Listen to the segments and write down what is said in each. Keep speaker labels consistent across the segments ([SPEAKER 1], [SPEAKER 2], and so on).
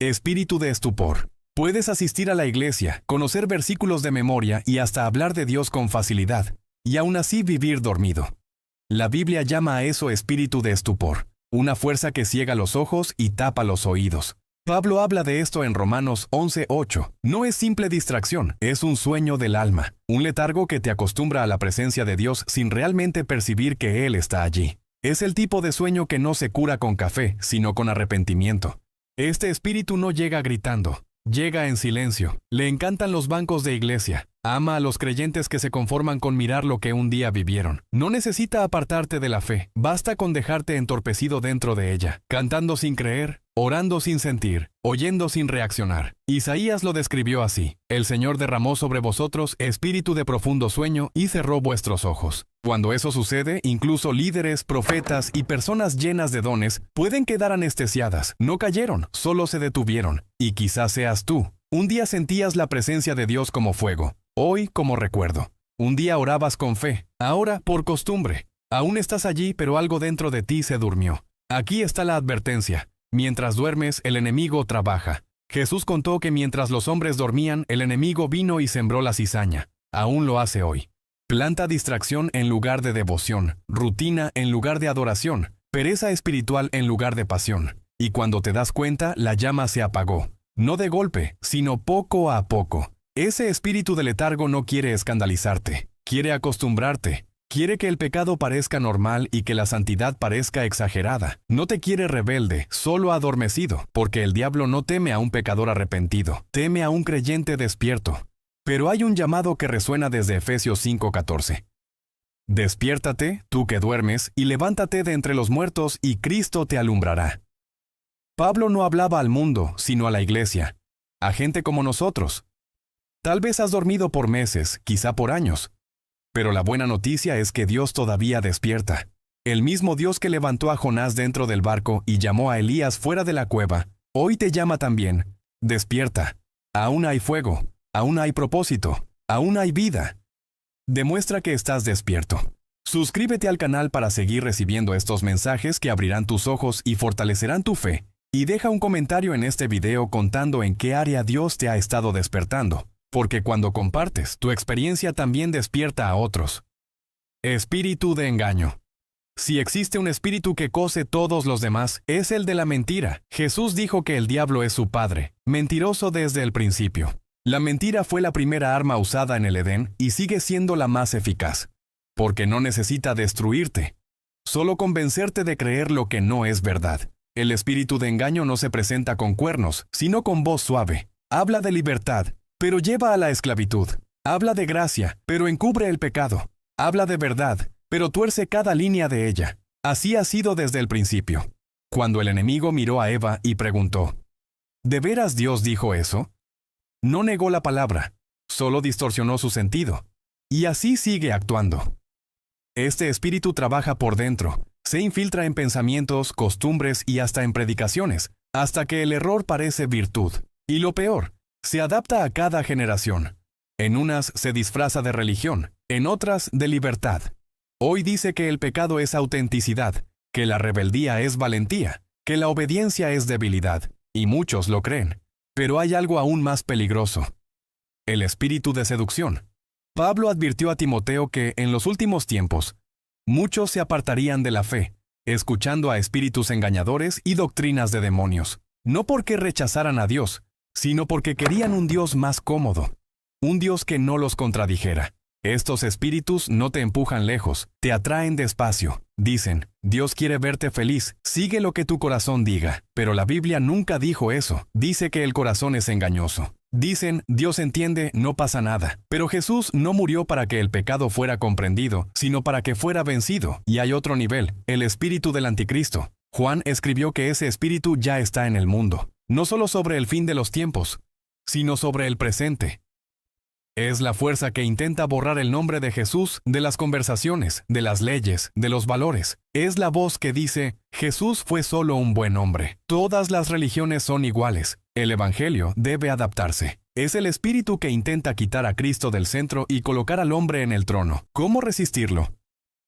[SPEAKER 1] Espíritu de estupor. Puedes asistir a la iglesia, conocer versículos de memoria y hasta hablar de Dios con facilidad, y aún así vivir dormido. La Biblia llama a eso espíritu de estupor, una fuerza que ciega los ojos y tapa los oídos. Pablo habla de esto en Romanos 11:8. No es simple distracción, es un sueño del alma, un letargo que te acostumbra a la presencia de Dios sin realmente percibir que Él está allí. Es el tipo de sueño que no se cura con café, sino con arrepentimiento. Este espíritu no llega gritando, llega en silencio. Le encantan los bancos de iglesia. Ama a los creyentes que se conforman con mirar lo que un día vivieron. No necesita apartarte de la fe, basta con dejarte entorpecido dentro de ella, cantando sin creer, orando sin sentir, oyendo sin reaccionar. Isaías lo describió así: el Señor derramó sobre vosotros espíritu de profundo sueño y cerró vuestros ojos. Cuando eso sucede, incluso líderes, profetas y personas llenas de dones pueden quedar anestesiadas. No cayeron, solo se detuvieron. Y quizás seas tú. Un día sentías la presencia de Dios como fuego, hoy como recuerdo. Un día orabas con fe, ahora por costumbre. Aún estás allí, pero algo dentro de ti se durmió. Aquí está la advertencia. Mientras duermes, el enemigo trabaja. Jesús contó que mientras los hombres dormían, el enemigo vino y sembró la cizaña. Aún lo hace hoy. Planta distracción en lugar de devoción, rutina en lugar de adoración, pereza espiritual en lugar de pasión. Y cuando te das cuenta, la llama se apagó. No de golpe, sino poco a poco. Ese espíritu de letargo no quiere escandalizarte, quiere acostumbrarte, quiere que el pecado parezca normal y que la santidad parezca exagerada. No te quiere rebelde, solo adormecido, porque el diablo no teme a un pecador arrepentido, teme a un creyente despierto. Pero hay un llamado que resuena desde Efesios 5:14. Despiértate, tú que duermes, y levántate de entre los muertos, y Cristo te alumbrará. Pablo no hablaba al mundo, sino a la iglesia, a gente como nosotros. Tal vez has dormido por meses, quizá por años. Pero la buena noticia es que Dios todavía despierta. El mismo Dios que levantó a Jonás dentro del barco y llamó a Elías fuera de la cueva, hoy te llama también. Despierta. Aún hay fuego, aún hay propósito, aún hay vida. Demuestra que estás despierto. Suscríbete al canal para seguir recibiendo estos mensajes que abrirán tus ojos y fortalecerán tu fe. Y deja un comentario en este video contando en qué área Dios te ha estado despertando, porque cuando compartes, tu experiencia también despierta a otros. Espíritu de engaño. Si existe un espíritu que cose todos los demás, es el de la mentira. Jesús dijo que el diablo es su padre, mentiroso desde el principio. La mentira fue la primera arma usada en el Edén y sigue siendo la más eficaz, porque no necesita destruirte, solo convencerte de creer lo que no es verdad. El espíritu de engaño no se presenta con cuernos, sino con voz suave. Habla de libertad, pero lleva a la esclavitud. Habla de gracia, pero encubre el pecado. Habla de verdad, pero tuerce cada línea de ella. Así ha sido desde el principio. Cuando el enemigo miró a Eva y preguntó, ¿de veras Dios dijo eso? No negó la palabra, solo distorsionó su sentido. Y así sigue actuando. Este espíritu trabaja por dentro. Se infiltra en pensamientos, costumbres y hasta en predicaciones, hasta que el error parece virtud. Y lo peor, se adapta a cada generación. En unas se disfraza de religión, en otras de libertad. Hoy dice que el pecado es autenticidad, que la rebeldía es valentía, que la obediencia es debilidad, y muchos lo creen. Pero hay algo aún más peligroso: el espíritu de seducción. Pablo advirtió a Timoteo que en los últimos tiempos, muchos se apartarían de la fe, escuchando a espíritus engañadores y doctrinas de demonios. No porque rechazaran a Dios, sino porque querían un Dios más cómodo, un Dios que no los contradijera. Estos espíritus no te empujan lejos, te atraen despacio. Dicen, Dios quiere verte feliz, sigue lo que tu corazón diga. Pero la Biblia nunca dijo eso, dice que el corazón es engañoso. Dicen, Dios entiende, no pasa nada. Pero Jesús no murió para que el pecado fuera comprendido, sino para que fuera vencido. Y hay otro nivel, el espíritu del anticristo. Juan escribió que ese espíritu ya está en el mundo, no solo sobre el fin de los tiempos, sino sobre el presente. Es la fuerza que intenta borrar el nombre de Jesús de las conversaciones, de las leyes, de los valores. Es la voz que dice, Jesús fue solo un buen hombre. Todas las religiones son iguales. El Evangelio debe adaptarse. Es el espíritu que intenta quitar a Cristo del centro y colocar al hombre en el trono. ¿Cómo resistirlo?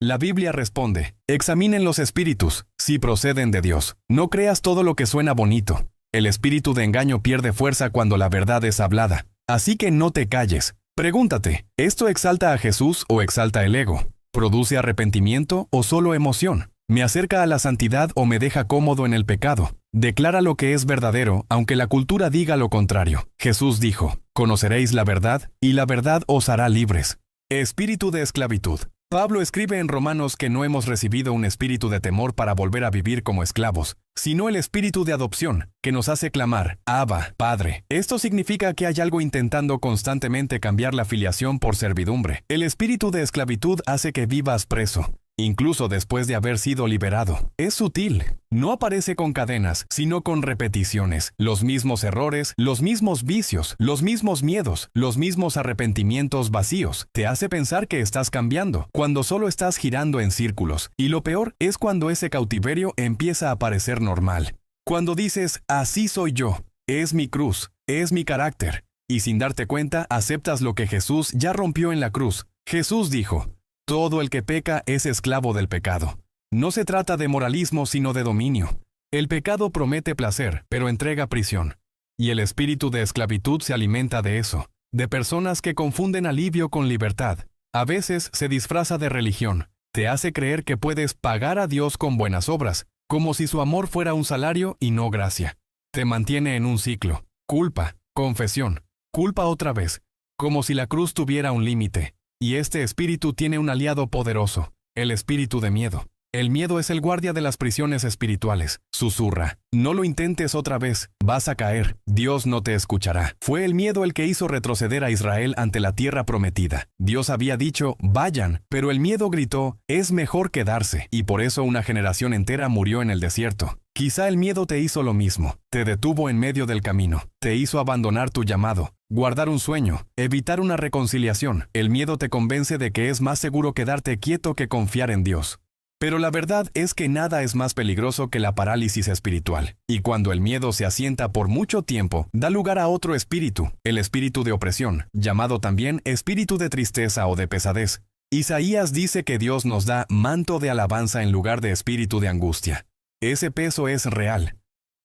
[SPEAKER 1] La Biblia responde, examinen los espíritus, si proceden de Dios. No creas todo lo que suena bonito. El espíritu de engaño pierde fuerza cuando la verdad es hablada. Así que no te calles. Pregúntate, ¿esto exalta a Jesús o exalta el ego? ¿Produce arrepentimiento o solo emoción? ¿Me acerca a la santidad o me deja cómodo en el pecado? Declara lo que es verdadero, aunque la cultura diga lo contrario. Jesús dijo, «Conoceréis la verdad, y la verdad os hará libres». Espíritu de esclavitud. Pablo escribe en Romanos que no hemos recibido un espíritu de temor para volver a vivir como esclavos, sino el espíritu de adopción, que nos hace clamar, «Abba, Padre». Esto significa que hay algo intentando constantemente cambiar la filiación por servidumbre. El espíritu de esclavitud hace que vivas preso, incluso después de haber sido liberado. Es sutil. No aparece con cadenas, sino con repeticiones. Los mismos errores, los mismos vicios, los mismos miedos, los mismos arrepentimientos vacíos. Te hace pensar que estás cambiando, cuando solo estás girando en círculos. Y lo peor es cuando ese cautiverio empieza a parecer normal. Cuando dices, así soy yo, es mi cruz, es mi carácter. Y sin darte cuenta, aceptas lo que Jesús ya rompió en la cruz. Jesús dijo, todo el que peca es esclavo del pecado. No se trata de moralismo, sino de dominio. El pecado promete placer, pero entrega prisión. Y el espíritu de esclavitud se alimenta de eso, de personas que confunden alivio con libertad. A veces se disfraza de religión. Te hace creer que puedes pagar a Dios con buenas obras, como si su amor fuera un salario y no gracia. Te mantiene en un ciclo. Culpa, confesión, culpa otra vez, como si la cruz tuviera un límite. Y este espíritu tiene un aliado poderoso, el espíritu de miedo. El miedo es el guardia de las prisiones espirituales. Susurra, no lo intentes otra vez, vas a caer, Dios no te escuchará. Fue el miedo el que hizo retroceder a Israel ante la tierra prometida. Dios había dicho, vayan, pero el miedo gritó, es mejor quedarse, y por eso una generación entera murió en el desierto. Quizá el miedo te hizo lo mismo, te detuvo en medio del camino, te hizo abandonar tu llamado, guardar un sueño, evitar una reconciliación. El miedo te convence de que es más seguro quedarte quieto que confiar en Dios. Pero la verdad es que nada es más peligroso que la parálisis espiritual. Y cuando el miedo se asienta por mucho tiempo, da lugar a otro espíritu, el espíritu de opresión, llamado también espíritu de tristeza o de pesadez. Isaías dice que Dios nos da manto de alabanza en lugar de espíritu de angustia. Ese peso es real.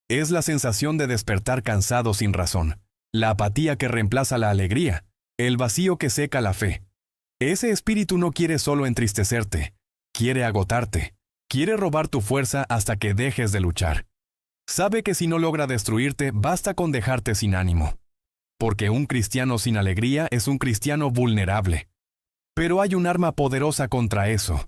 [SPEAKER 1] Es la sensación de despertar cansado sin razón, la apatía que reemplaza la alegría, el vacío que seca la fe. Ese espíritu no quiere solo entristecerte, quiere agotarte, quiere robar tu fuerza hasta que dejes de luchar. Sabe que si no logra destruirte, basta con dejarte sin ánimo. Porque un cristiano sin alegría es un cristiano vulnerable. Pero hay un arma poderosa contra eso: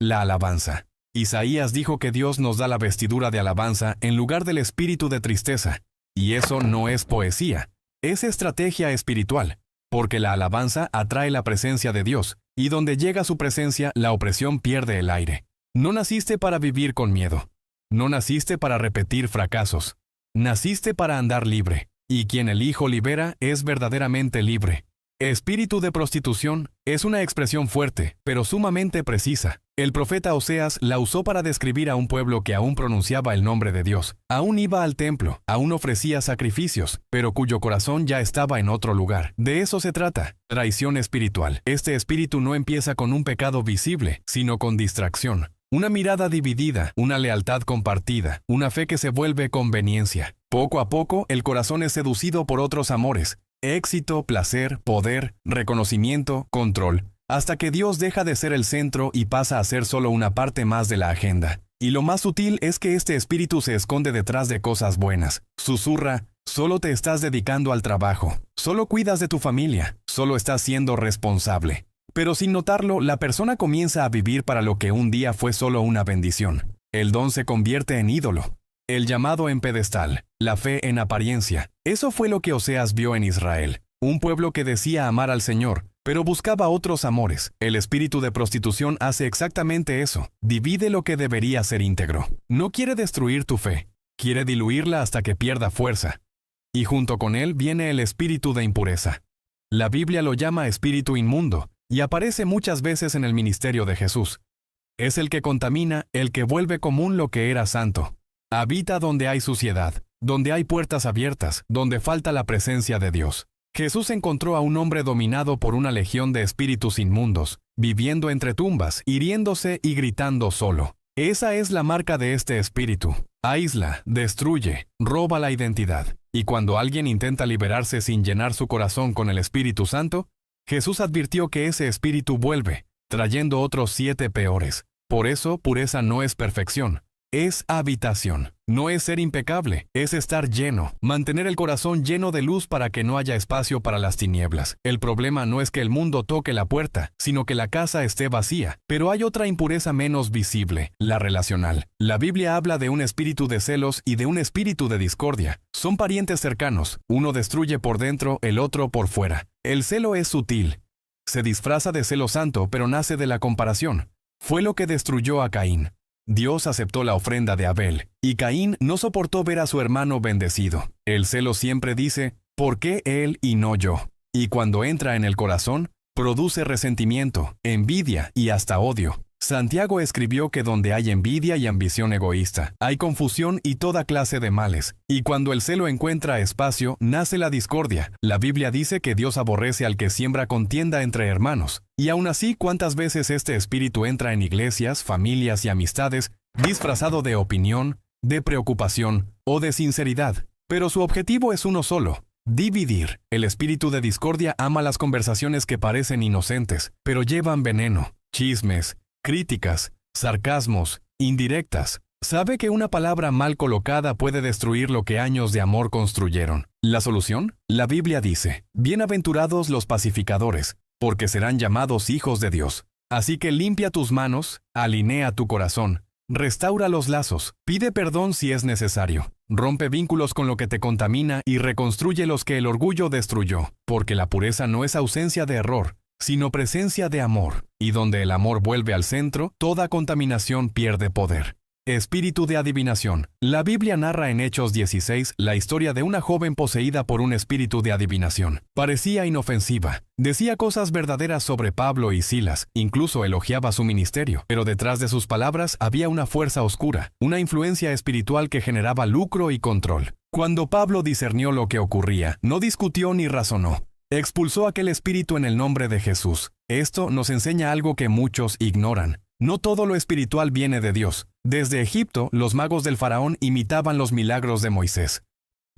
[SPEAKER 1] la alabanza. Isaías dijo que Dios nos da la vestidura de alabanza en lugar del espíritu de tristeza. Y eso no es poesía, es estrategia espiritual. Porque la alabanza atrae la presencia de Dios, y donde llega su presencia, la opresión pierde el aire. No naciste para vivir con miedo. No naciste para repetir fracasos. Naciste para andar libre. Y quien el Hijo libera es verdaderamente libre. Espíritu de prostitución es una expresión fuerte, pero sumamente precisa. El profeta Oseas la usó para describir a un pueblo que aún pronunciaba el nombre de Dios, aún iba al templo, aún ofrecía sacrificios, pero cuyo corazón ya estaba en otro lugar. De eso se trata, traición espiritual. Este espíritu no empieza con un pecado visible, sino con distracción. Una mirada dividida, una lealtad compartida, una fe que se vuelve conveniencia. Poco a poco, el corazón es seducido por otros amores. Éxito, placer, poder, reconocimiento, control, hasta que Dios deja de ser el centro y pasa a ser solo una parte más de la agenda. Y lo más sutil es que este espíritu se esconde detrás de cosas buenas. Susurra, solo te estás dedicando al trabajo, solo cuidas de tu familia, solo estás siendo responsable. Pero sin notarlo, la persona comienza a vivir para lo que un día fue solo una bendición. El don se convierte en ídolo. El llamado en pedestal, la fe en apariencia. Eso fue lo que Oseas vio en Israel. Un pueblo que decía amar al Señor, pero buscaba otros amores. El espíritu de prostitución hace exactamente eso. Divide lo que debería ser íntegro. No quiere destruir tu fe. Quiere diluirla hasta que pierda fuerza. Y junto con él viene el espíritu de impureza. La Biblia lo llama espíritu inmundo, y aparece muchas veces en el ministerio de Jesús. Es el que contamina, el que vuelve común lo que era santo. Habita donde hay suciedad, donde hay puertas abiertas, donde falta la presencia de Dios. Jesús encontró a un hombre dominado por una legión de espíritus inmundos, viviendo entre tumbas, hiriéndose y gritando solo. Esa es la marca de este espíritu. aísla, destruye, roba la identidad. Y cuando alguien intenta liberarse sin llenar su corazón con el Espíritu Santo, Jesús advirtió que ese espíritu vuelve, trayendo otros 7 peores. Por eso, pureza no es perfección, es habitación. No es ser impecable, es estar lleno, mantener el corazón lleno de luz para que no haya espacio para las tinieblas. El problema no es que el mundo toque la puerta, sino que la casa esté vacía. Pero hay otra impureza menos visible, la relacional. La Biblia habla de un espíritu de celos y de un espíritu de discordia. Son parientes cercanos, uno destruye por dentro, el otro por fuera. El celo es sutil. Se disfraza de celo santo, pero nace de la comparación. Fue lo que destruyó a Caín. Dios aceptó la ofrenda de Abel, y Caín no soportó ver a su hermano bendecido. El celo siempre dice, ¿por qué él y no yo? Y cuando entra en el corazón, produce resentimiento, envidia y hasta odio. Santiago escribió que donde hay envidia y ambición egoísta, hay confusión y toda clase de males. Y cuando el celo encuentra espacio, nace la discordia. La Biblia dice que Dios aborrece al que siembra contienda entre hermanos. Y aún así, ¿cuántas veces este espíritu entra en iglesias, familias y amistades, disfrazado de opinión, de preocupación o de sinceridad? Pero su objetivo es uno solo: dividir. El espíritu de discordia ama las conversaciones que parecen inocentes, pero llevan veneno, chismes, críticas, sarcasmos, indirectas. Sabe que una palabra mal colocada puede destruir lo que años de amor construyeron. ¿La solución? La Biblia dice, bienaventurados los pacificadores, porque serán llamados hijos de Dios. Así que limpia tus manos, alinea tu corazón, restaura los lazos, pide perdón si es necesario, rompe vínculos con lo que te contamina y reconstruye los que el orgullo destruyó, porque la pureza no es ausencia de error, sino presencia de amor, y donde el amor vuelve al centro, toda contaminación pierde poder. Espíritu de adivinación. La Biblia narra en Hechos 16 la historia de una joven poseída por un espíritu de adivinación. Parecía inofensiva, decía cosas verdaderas sobre Pablo y Silas, incluso elogiaba su ministerio, pero detrás de sus palabras había una fuerza oscura, una influencia espiritual que generaba lucro y control. Cuando Pablo discernió lo que ocurría, no discutió ni razonó. Expulsó aquel espíritu en el nombre de Jesús. Esto nos enseña algo que muchos ignoran. No todo lo espiritual viene de Dios. Desde Egipto, los magos del faraón imitaban los milagros de Moisés.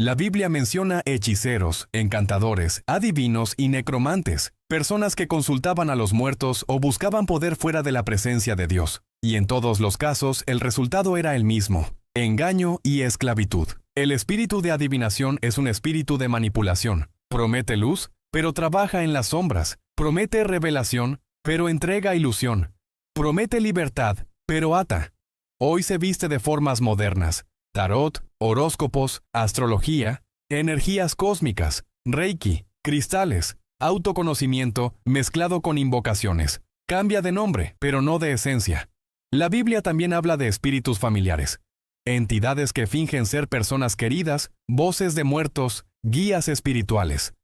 [SPEAKER 1] La Biblia menciona hechiceros, encantadores, adivinos y necromantes, personas que consultaban a los muertos o buscaban poder fuera de la presencia de Dios. Y en todos los casos, el resultado era el mismo: engaño y esclavitud. El espíritu de adivinación es un espíritu de manipulación. Promete luz, pero trabaja en las sombras. Promete revelación, pero entrega ilusión. Promete libertad, pero ata. Hoy se viste de formas modernas: tarot, horóscopos, astrología, energías cósmicas, reiki, cristales, autoconocimiento mezclado con invocaciones. Cambia de nombre, pero no de esencia. La Biblia también habla de espíritus familiares, entidades que fingen ser personas queridas, voces de muertos, guías espirituales.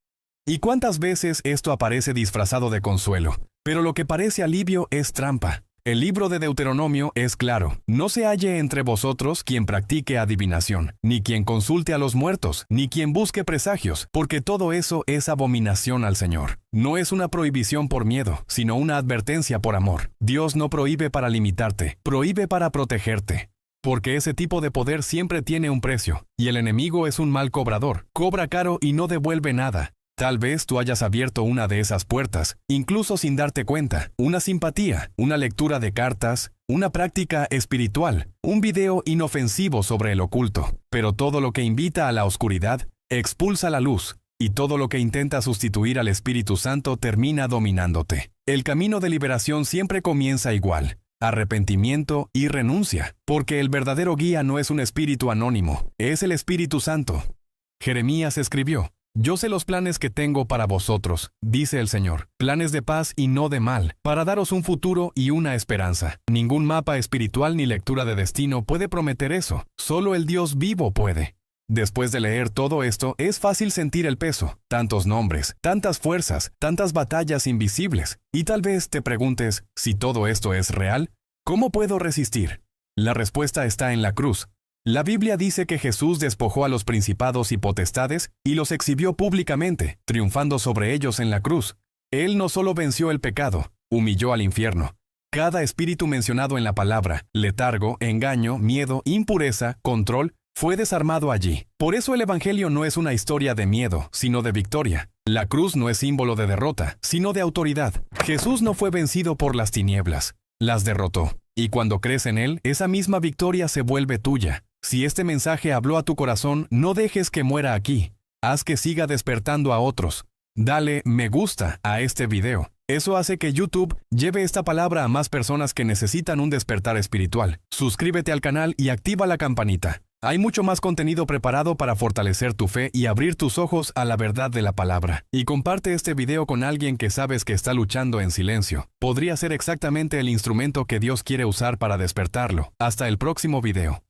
[SPEAKER 1] ¿Y cuántas veces esto aparece disfrazado de consuelo? Pero lo que parece alivio es trampa. El libro de Deuteronomio es claro: no se halle entre vosotros quien practique adivinación, ni quien consulte a los muertos, ni quien busque presagios, porque todo eso es abominación al Señor. No es una prohibición por miedo, sino una advertencia por amor. Dios no prohíbe para limitarte, prohíbe para protegerte. Porque ese tipo de poder siempre tiene un precio, y el enemigo es un mal cobrador. Cobra caro y no devuelve nada. Tal vez tú hayas abierto una de esas puertas, incluso sin darte cuenta. Una simpatía, una lectura de cartas, una práctica espiritual, un video inofensivo sobre el oculto. Pero todo lo que invita a la oscuridad, expulsa la luz, y todo lo que intenta sustituir al Espíritu Santo termina dominándote. El camino de liberación siempre comienza igual: arrepentimiento y renuncia, porque el verdadero guía no es un espíritu anónimo, es el Espíritu Santo. Jeremías escribió: yo sé los planes que tengo para vosotros, dice el Señor, planes de paz y no de mal, para daros un futuro y una esperanza. Ningún mapa espiritual ni lectura de destino puede prometer eso, solo el Dios vivo puede. Después de leer todo esto, es fácil sentir el peso, tantos nombres, tantas fuerzas, tantas batallas invisibles, y tal vez te preguntes, si todo esto es real, ¿cómo puedo resistir? La respuesta está en la cruz. La Biblia dice que Jesús despojó a los principados y potestades y los exhibió públicamente, triunfando sobre ellos en la cruz. Él no solo venció el pecado, humilló al infierno, Cada espíritu mencionado en la palabra, letargo, engaño, miedo, impureza, control, fue desarmado allí. Por eso el Evangelio no es una historia de miedo, sino de victoria. La cruz no es símbolo de derrota, sino de autoridad. Jesús no fue vencido por las tinieblas, las derrotó. Y cuando crees en Él, esa misma victoria se vuelve tuya. Si este mensaje habló a tu corazón, no dejes que muera aquí. Haz que siga despertando a otros. Dale me gusta a este video. Eso hace que YouTube lleve esta palabra a más personas que necesitan un despertar espiritual. Suscríbete al canal y activa la campanita. Hay mucho más contenido preparado para fortalecer tu fe y abrir tus ojos a la verdad de la palabra. Y comparte este video con alguien que sabes que está luchando en silencio. Podría ser exactamente el instrumento que Dios quiere usar para despertarlo. Hasta el próximo video.